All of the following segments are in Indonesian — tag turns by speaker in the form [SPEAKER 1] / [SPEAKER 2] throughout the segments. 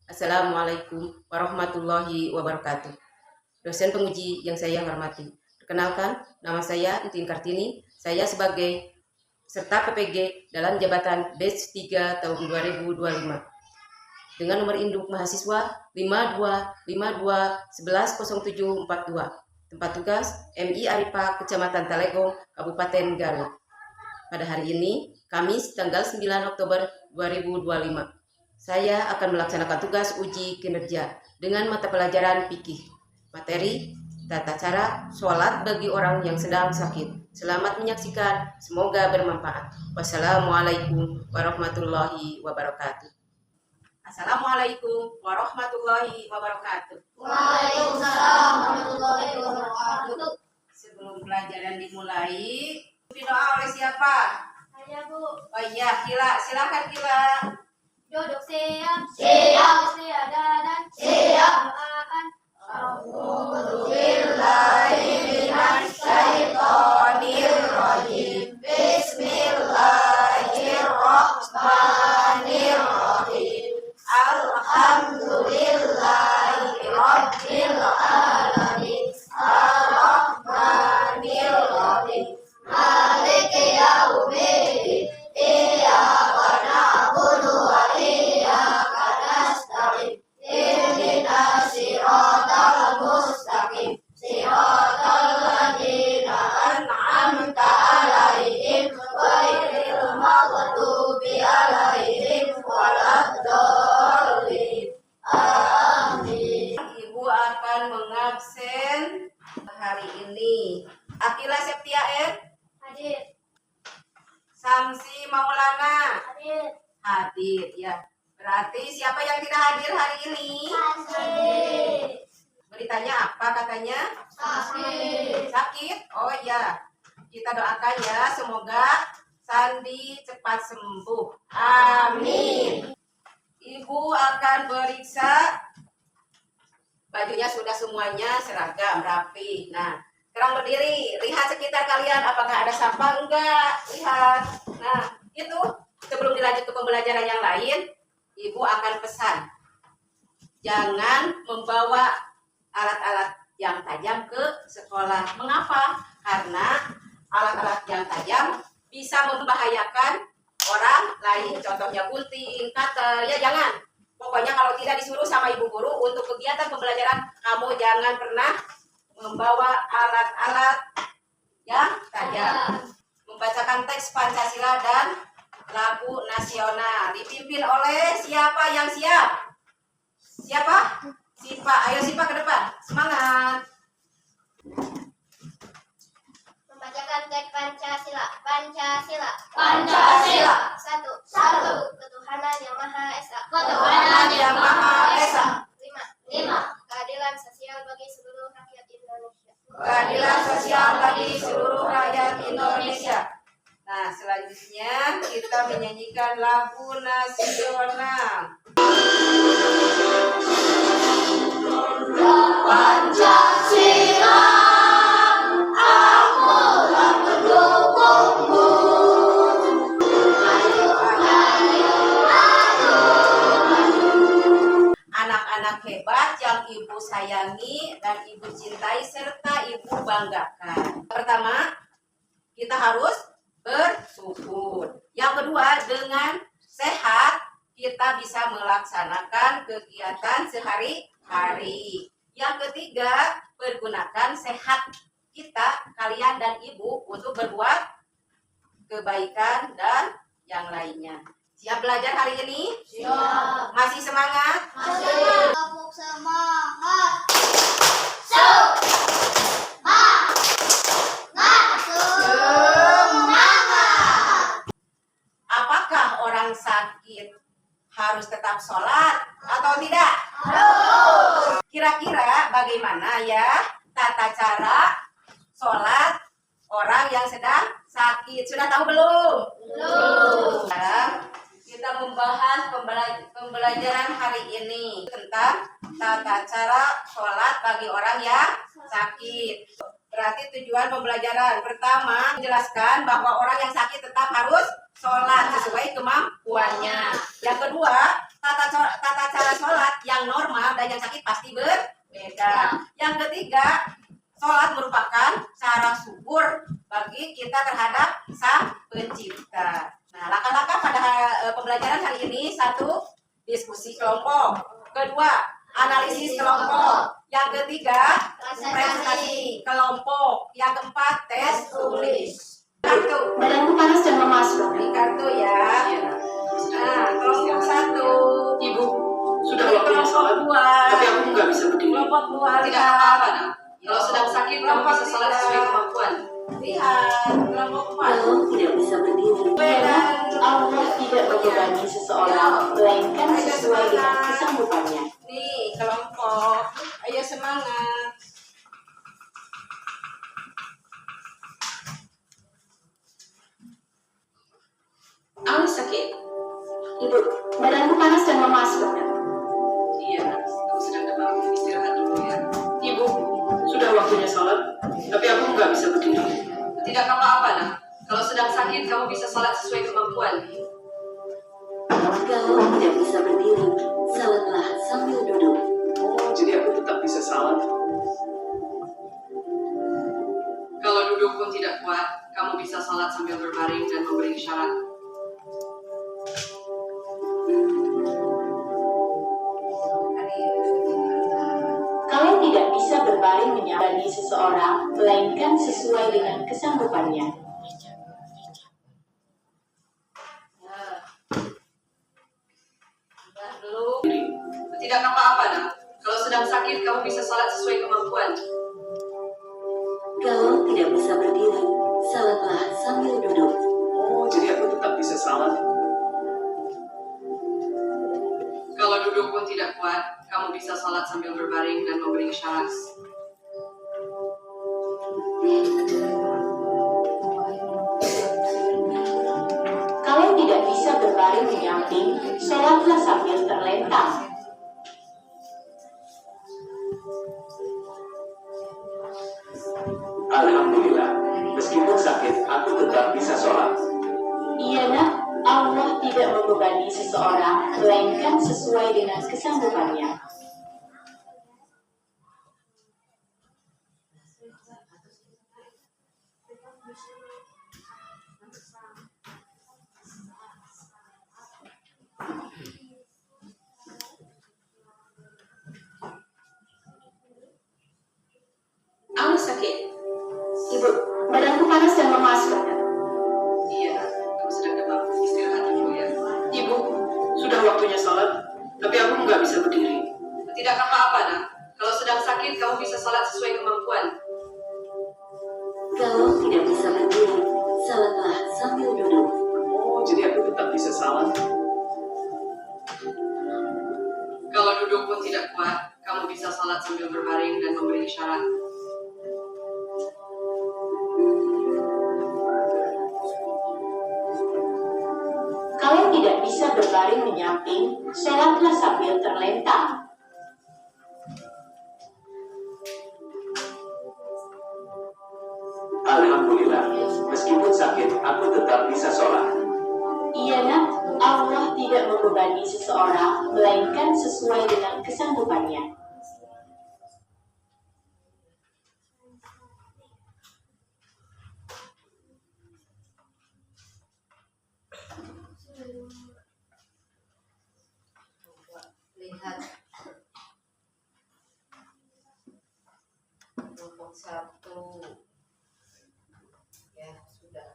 [SPEAKER 1] Assalamualaikum warahmatullahi wabarakatuh. Dosen penguji yang saya hormati. Perkenalkan, nama saya Entin Kartini. Saya sebagai serta PPG dalam jabatan Batch 3 tahun 2025. Dengan nomor induk mahasiswa 5252110742. Tempat tugas MI Aripa, Kecamatan Talegong, Kabupaten Garut. Pada hari ini, Kamis tanggal 9 Oktober 2025. Saya akan melaksanakan tugas uji kinerja dengan mata pelajaran fikih. Materi, tata cara sholat bagi orang yang sedang sakit. Selamat menyaksikan, semoga bermanfaat. Wassalamualaikum warahmatullahi wabarakatuh. Assalamualaikum warahmatullahi wabarakatuh.
[SPEAKER 2] Waalaikumsalam warahmatullahi wabarakatuh.
[SPEAKER 1] Sebelum pelajaran dimulai, doa oleh siapa?
[SPEAKER 2] Saya Bu.
[SPEAKER 1] Oh iya, Kila, silakan Kila.
[SPEAKER 2] Duduk siap.
[SPEAKER 3] Siap.
[SPEAKER 2] Siap.
[SPEAKER 3] Siap.
[SPEAKER 2] Doakan.
[SPEAKER 3] A'udzu billahi minasy syaithanir rajim. Bismillahirrahmanirrahim. Alhamdulillahi rabbil alamin. Arrahmanirrahim. Maliki yaumiddin. Iyyaka na'budu wa iyyaka nasta'in. Ihdinas siratal mustaqim. Siratal ladzina an'amta 'alaihim ghairil maghdubi 'alaihim waladdallin. Amin.
[SPEAKER 1] Ibu akan mengabsen hari ini. Akila Septiaen,
[SPEAKER 2] Hadir.
[SPEAKER 1] Samsi Maulana
[SPEAKER 2] Hadir.
[SPEAKER 1] hadir ya. Berarti siapa yang tidak hadir hari ini?
[SPEAKER 2] Hadir.
[SPEAKER 1] Beritanya apa katanya?
[SPEAKER 2] Sakit.
[SPEAKER 1] Sakit? Oh iya. Kita doakan ya, semoga Sandi cepat sembuh. Amin. Ibu akan periksa bajunya sudah semuanya seragam, rapi. Nah, sekarang berdiri, lihat sekitar kalian apakah ada sampah enggak? Lihat. Nah, itu sebelum dilanjut ke pembelajaran yang lain, Ibu akan pesan. Jangan membawa alat-alat yang tajam ke sekolah. Mengapa? Karena alat-alat yang tajam bisa membahayakan orang lain. Contohnya gunting, cutter, ya jangan. Pokoknya kalau tidak disuruh sama ibu guru untuk kegiatan pembelajaran, kamu jangan pernah membawa alat-alat yang tajam. Membacakan teks Pancasila dan lagu nasional. Dipimpin oleh siapa yang siap? Siapa? Sipa. Ayo Sipa ke depan. Semangat.
[SPEAKER 2] Membacakan teks Pancasila. Pancasila.
[SPEAKER 3] Pancasila.
[SPEAKER 2] Satu. Ketuhanan yang Maha Esa.
[SPEAKER 3] Ketuhanan yang Maha Esa.
[SPEAKER 2] 5. Keadilan sosial bagi seluruh rakyat Indonesia.
[SPEAKER 1] Keadilan sosial bagi seluruh rakyat Indonesia. Nah, selanjutnya kita menyanyikan lagu nasional.
[SPEAKER 3] Pancasila, aku telah mendukungmu.
[SPEAKER 1] Anak-anak hebat yang ibu sayangi dan ibu cintai serta ibu banggakan. Pertama, kita harus bersyukur. Yang kedua, dengan sehat kita bisa melaksanakan kegiatan sehari-hari. Yang ketiga, pergunakan sehat kita, kalian dan ibu untuk berbuat kebaikan dan yang lainnya. Siap belajar hari ini?
[SPEAKER 3] Siap.
[SPEAKER 1] Masih semangat?
[SPEAKER 3] Masih.
[SPEAKER 2] Tepuk semangat.
[SPEAKER 1] Apakah orang sakit harus tetap sholat atau tidak?
[SPEAKER 3] Harus.
[SPEAKER 1] Kira-kira bagaimana ya tata cara sholat orang yang sedang sakit? Sudah tahu belum?
[SPEAKER 3] Belum.
[SPEAKER 1] Sekarang kita membahas pembelajaran hari ini tentang tata cara sholat bagi orang yang sakit. Berarti tujuan pembelajaran pertama menjelaskan bahwa orang yang sakit tetap harus sholat sesuai kemampuannya. Yang kedua, tata cara sholat yang normal dan yang sakit pasti berbeda. Yang ketiga, sholat merupakan cara syukur bagi kita terhadap Sang Pencipta. Nah, langkah-langkah pada pembelajaran hari ini: satu, diskusi kelompok; kedua, analisis kelompok; yang ketiga, presentasi kelompok; yang keempat, tes tulis. Kartu,
[SPEAKER 3] Badanku panas dan lemas, Dok.
[SPEAKER 1] beri kartu ya. Nah, kelompok satu,
[SPEAKER 4] Ibu, sudah
[SPEAKER 1] ini
[SPEAKER 4] waktunya
[SPEAKER 1] kelompok
[SPEAKER 4] sholat,
[SPEAKER 1] dua,
[SPEAKER 4] tapi aku nggak bisa berdiri.
[SPEAKER 1] kelompok dua,
[SPEAKER 4] Tidak apa-apa, nak. Kalau sedang sakit, kamu
[SPEAKER 1] Kelompok
[SPEAKER 4] bisa sholat
[SPEAKER 1] tiga.
[SPEAKER 4] sesuai kemampuan.
[SPEAKER 1] Lihat, kelompok empat.
[SPEAKER 3] Kalau tidak bisa berdiri, Allah tidak membebani seseorang, melainkan sesuai dengan kesanggupannya.
[SPEAKER 1] Nih, kelompok. Ayo semangat.
[SPEAKER 4] Aku sakit.
[SPEAKER 3] Ibu, badanku panas dan lemas, Dokter.
[SPEAKER 4] Iya, nak. Kamu sedang demam. Istirahat dulu ya. Ibu, sudah waktunya sholat, tapi aku nggak bisa berdiri. Tidak apa-apa, nak. Kalau sedang sakit, kamu bisa sholat sesuai kemampuan.
[SPEAKER 3] Kalau tidak bisa berdiri, salatlah sambil duduk.
[SPEAKER 5] Oh, jadi aku tetap bisa salat.
[SPEAKER 4] Kalau duduk pun tidak kuat, kamu bisa sholat sambil berbaring dan memberi isyarat.
[SPEAKER 3] Kalian tidak bisa berbaring menyambangi seseorang, melainkan sesuai dengan kesanggupannya.
[SPEAKER 1] Nah. Sudah belum?
[SPEAKER 4] Tidak apa-apa, nak. Kalau sedang sakit, kamu bisa sholat sesuai kemampuan.
[SPEAKER 3] Kalau tidak bisa berdiri, salatlah sambil duduk.
[SPEAKER 5] Oh, jadi aku tetap bisa salat.
[SPEAKER 4] Kalau duduk pun tidak kuat, kamu bisa sholat sambil berbaring dan memberi isyarat.
[SPEAKER 3] Kalian tidak bisa berbaring menyamping, salatlah sambil terlentang.
[SPEAKER 5] Alhamdulillah, meskipun sakit, aku tetap bisa sholat.
[SPEAKER 3] Iya nak, Allah tidak membebani seseorang, melainkan sesuai dengan kesanggupannya.
[SPEAKER 4] Aku sakit.
[SPEAKER 3] Ibu, badanku panas dan lemas, Dokter.
[SPEAKER 4] Iya, nak. Kamu sedang demam. Istirahat dulu ya.
[SPEAKER 5] Ibu, sudah waktunya sholat, tapi aku nggak bisa berdiri.
[SPEAKER 4] Tidak apa-apa, nak. Kalau sedang sakit, kamu bisa sholat sesuai kemampuan.
[SPEAKER 3] Kalau tidak bisa berdiri, salatlah sambil duduk.
[SPEAKER 5] Oh, jadi aku tetap bisa salat.
[SPEAKER 4] Kalau duduk pun tidak kuat, kamu bisa sholat sambil berbaring dan memberi isyarat.
[SPEAKER 3] Kalian tidak bisa berbaring menyamping, salatlah sambil terlentang.
[SPEAKER 5] Alhamdulillah, meskipun sakit, aku tetap bisa sholat.
[SPEAKER 3] Iya nak, Allah tidak membebani seseorang, melainkan sesuai dengan kesanggupannya.
[SPEAKER 1] Lihat. Kelompok satu. Ya, sudah.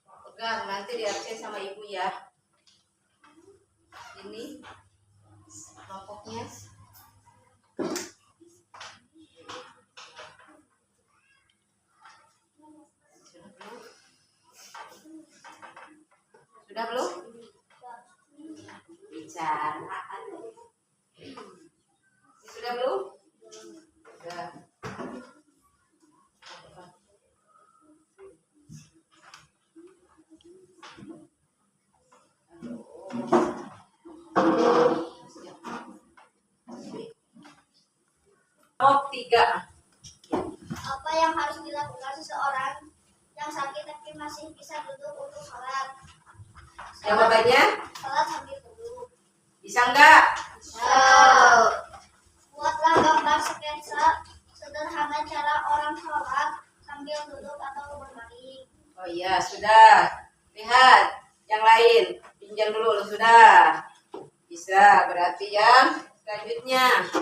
[SPEAKER 1] Pegang, nanti diabsen sama ibu ya. Ini kelompoknya. Sudah belum? Bicara. Sudah belum? Sudah. Kelompok 3.
[SPEAKER 2] Apa yang harus dilakukan seseorang yang sakit tapi masih bisa duduk untuk sholat?
[SPEAKER 1] Jawabannya
[SPEAKER 2] Sholat sambil duduk.
[SPEAKER 1] bisa enggak?
[SPEAKER 2] Bisa.
[SPEAKER 1] Ya, berarti yang selanjutnya.
[SPEAKER 2] 3.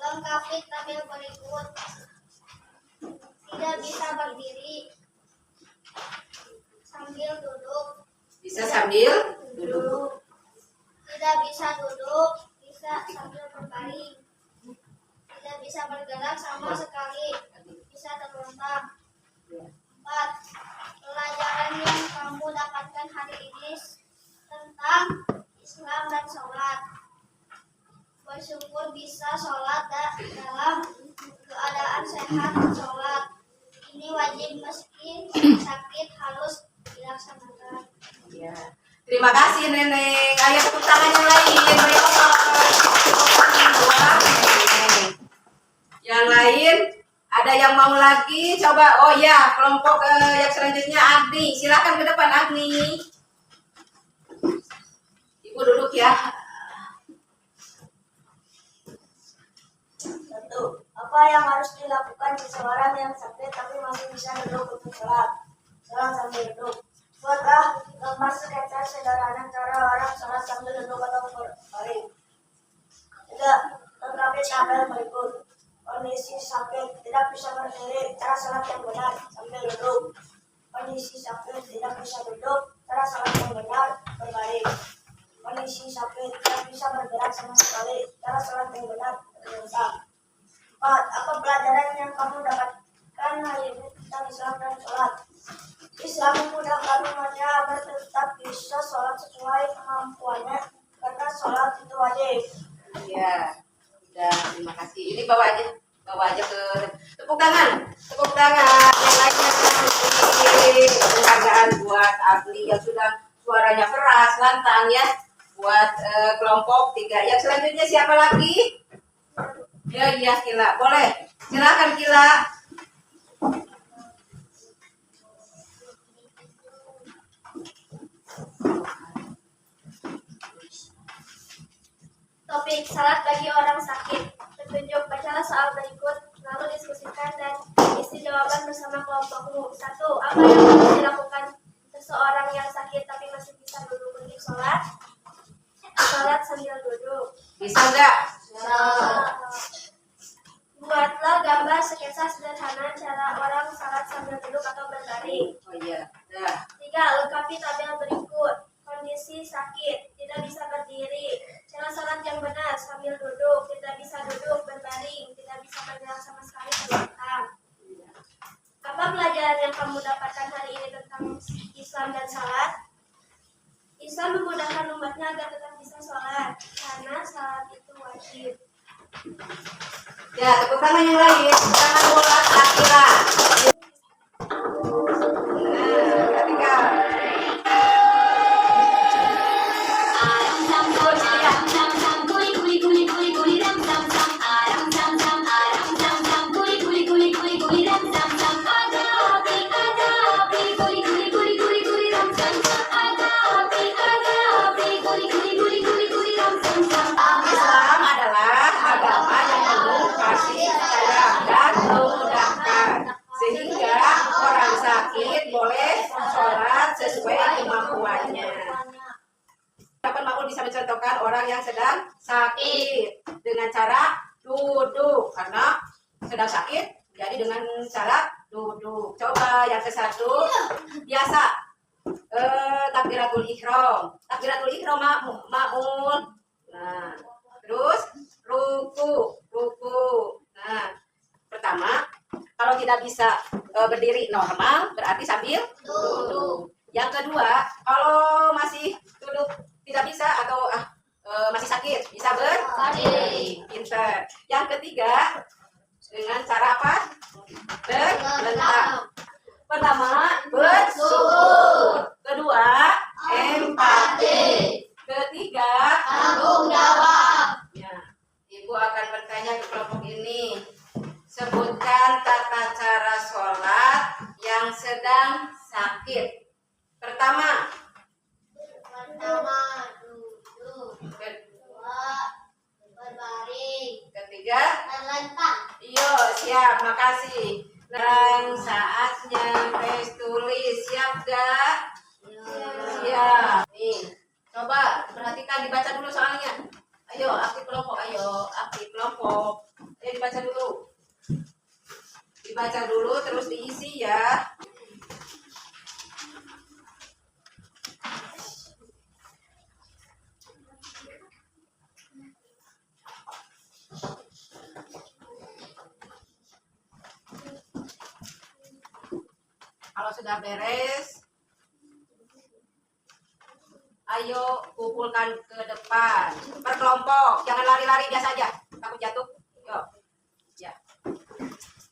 [SPEAKER 2] Lengkapi tabel berikut. Tidak bisa berdiri sambil duduk.
[SPEAKER 1] Bisa sambil duduk.
[SPEAKER 2] Tidak bisa duduk, bisa sambil berbaring. Tidak bisa bergerak sama sekali, bisa terlentang. 4. Pelajaran yang kamu dapatkan hari ini tentang Islam dan sholat. Bersyukur bisa sholat dalam keadaan sehat sholat. Ini wajib meski sakit harus dilaksanakan.
[SPEAKER 1] Ya. Terima kasih Neneng. Ayo tepuk tangan yang lain. Yang lain ada yang mau lagi? Coba. Oh ya, kelompok yang selanjutnya Agni. Silakan ke depan Agni. Ibu duduk ya.
[SPEAKER 2] 1. Apa yang harus dilakukan seseorang yang sakit tapi masih bisa duduk untuk sholat? Sholat sambil duduk. Buatlah gambar sketsa sederhana cara orang sholat sambil duduk atau berbaring. 3. Lengkapi tabel berikut. Kondisi sakit, tidak bisa berdiri, cara sholat yang benar sambil duduk. Kondisi sakit, tidak bisa duduk, cara sholat yang benar berbaring. Kondisi sakit, tidak bisa bergerak sama sekali, cara sholat yang benar terlentang. 4. Apa pelajaran yang kamu dapatkan hari ini tentang Islam dan sholat? Islam memudahkan umatnya agar tetap bisa sholat sesuai kemampuannya karena sholat itu wajib.
[SPEAKER 1] Ya. Sudah, terima kasih. Ini bawa aja ke tepuk tangan. Yang lainnya penghargaan buat Agni yang sudah suaranya keras, lantang ya. Buat kelompok 3. Yang selanjutnya siapa lagi? Ya, iya Kila. Boleh. Silakan Kila.
[SPEAKER 2] Topik salat bagi orang sakit. Petunjuk, bacalah soal berikut, lalu diskusikan dan isi jawaban bersama kelompokmu. 1. Apa yang harus dilakukan seseorang yang sakit tapi masih bisa duduk untuk sholat? Sholat sambil duduk.
[SPEAKER 1] Bisa enggak?
[SPEAKER 2] Buatlah gambar sketsa sederhana cara orang sholat sambil duduk atau berbaring.
[SPEAKER 1] Oh iya. Dah.
[SPEAKER 2] 3. Lengkapi tabel berikut. Kondisi sakit, tidak bisa berdiri, cara sholat yang benar sambil duduk, tidak bisa duduk, berbaring, tidak bisa bergerak sama sekali terlentang. Apa pelajaran yang kamu dapatkan hari ini tentang Islam dan sholat? Islam memudahkan umatnya agar tetap bisa sholat, karena sholat itu wajib.
[SPEAKER 1] Ya, tepuk tangan yang lain. Tepuk tangan buat Akila. Ketika Islam adalah agama yang penuh kasih sayang dan memudahkan, sehingga orang sakit boleh sholat sesuai kemampuannya. Dapat makmum bisa mencontohkan orang yang sedang sakit dengan cara duduk, karena sedang sakit jadi dengan cara duduk. Coba yang ke-1 biasa takbiratul ihram. Takbiratul ihram makmum. Nah, terus ruku. Nah, pertama kalau tidak bisa berdiri normal berarti sambil duduk. Yang kedua, kalau masih duduk tidak bisa atau masih sakit bisa berbaring. Pinter. Yang ketiga dengan cara apa? Berlentang. Pertama, bersyukur. Kedua, empati. Ketiga, tanggung jawab. Ya, Ibu akan bertanya ke kelompok ini. Sebutkan tata cara sholat yang sedang sakit. Pertama,
[SPEAKER 2] duduk.
[SPEAKER 1] kedua,
[SPEAKER 2] 2. Berbaring.
[SPEAKER 1] ketiga.
[SPEAKER 2] Terlentang.
[SPEAKER 1] Iyo, siap, makasih. Dan saatnya tes tulis, siap gak? Siap. Nih, coba perhatikan. Kan dibaca dulu soalnya. Ayo, aktif kelompok. Ayo, aktif kelompok. Ayo dibaca dulu. Dibaca dulu, terus diisi ya. Kalau sudah beres, ayo kumpulkan ke depan. Per kelompok, jangan lari-lari, biasa aja. Takut jatuh. Yuk. Ya.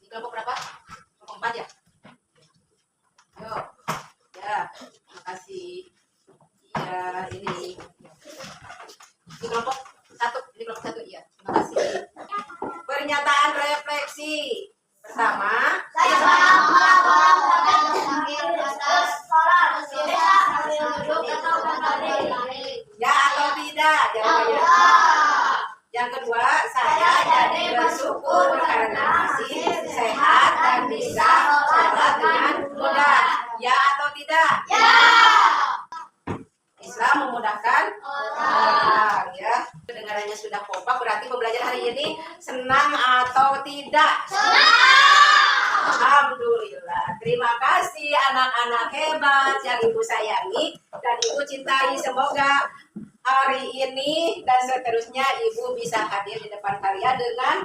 [SPEAKER 1] Ini kelompok berapa? Kelompok 4 ya? Yuk. Ya, terima kasih. Ya, ini. Ini kelompok 1. Ini kelompok 1, iya. Terima kasih. Pernyataan refleksi. Pertama,
[SPEAKER 2] Saya paham mengapa orang sampai terakhir atas sekolah berbeda sambil duduk atau berbaring.
[SPEAKER 1] ya atau tidak? Jawabannya. Yang kedua, saya jadi bersyukur karena masih sehat dan bisa sholat dengan mudah. Ya atau tidak?
[SPEAKER 2] Ya.
[SPEAKER 1] Islam memudahkan orang, ya. Kedengarannya sudah kompak, berarti pembelajaran hari ini senang atau tidak? Alhamdulillah. Terima kasih anak-anak hebat yang Ibu sayangi dan Ibu cintai. Semoga hari ini dan seterusnya Ibu bisa hadir di depan kalian dengan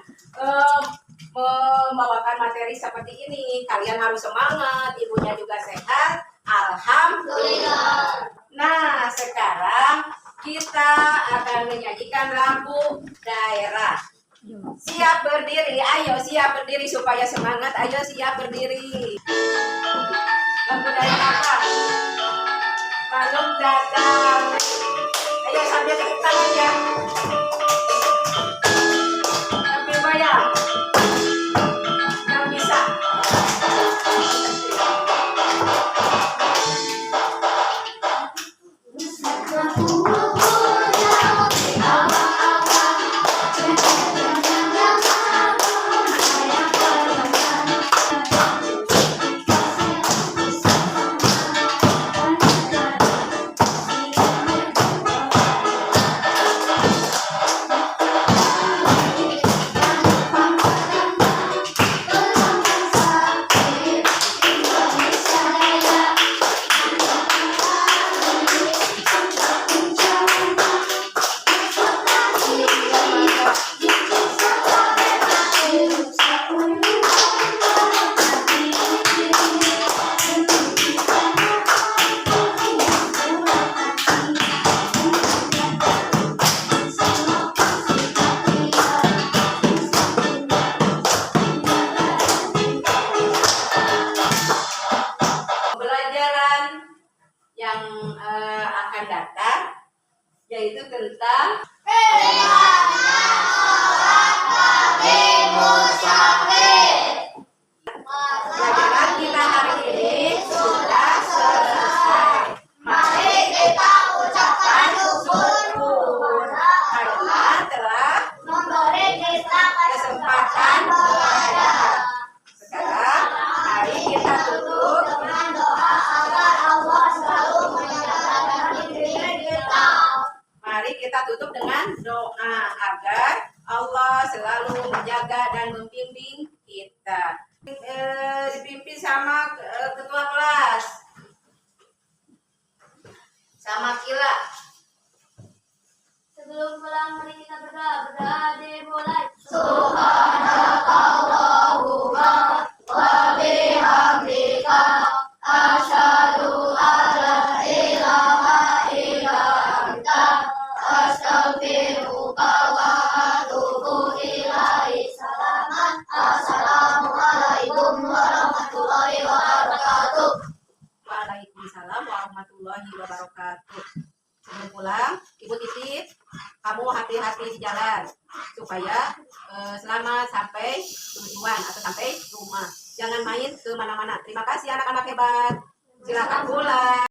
[SPEAKER 1] membawakan materi seperti ini. Kalian harus semangat, ibunya juga sehat. Alhamdulillah. Nah, sekarang kita akan menyanyikan lagu daerah. Siap berdiri, ayo siap berdiri supaya semangat. Ayo siap berdiri. Lagu daerah apa? Malum datang. Ayo sambil tepuk tangan ya. Sambil bayang. Yang bisa. Pembelajaran yang akan datang yaitu tentang pelajaran kita hari ini sudah selesai. Mari kita ucapkan syukur karena telah
[SPEAKER 2] Memberi kita
[SPEAKER 1] kesempatan belajar. Sekarang mari kita tutup.
[SPEAKER 2] dengan doa agar Allah selalu menjaga diri kita.
[SPEAKER 1] Mari kita tutup dengan doa agar Allah selalu menjaga dan membimbing kita. Dipimpin sama ketua kelas, sama Kila.
[SPEAKER 2] Sebelum pulang mari kita berdoa dimulai.
[SPEAKER 1] Waalaikumsalam warahmatullahi wabarakatuh. Sebelum pulang, Ibu titip kamu hati-hati di jalan supaya selamat sampai tujuan atau sampai rumah. Jangan main ke mana-mana. Terima kasih anak-anak hebat. Silakan pulang.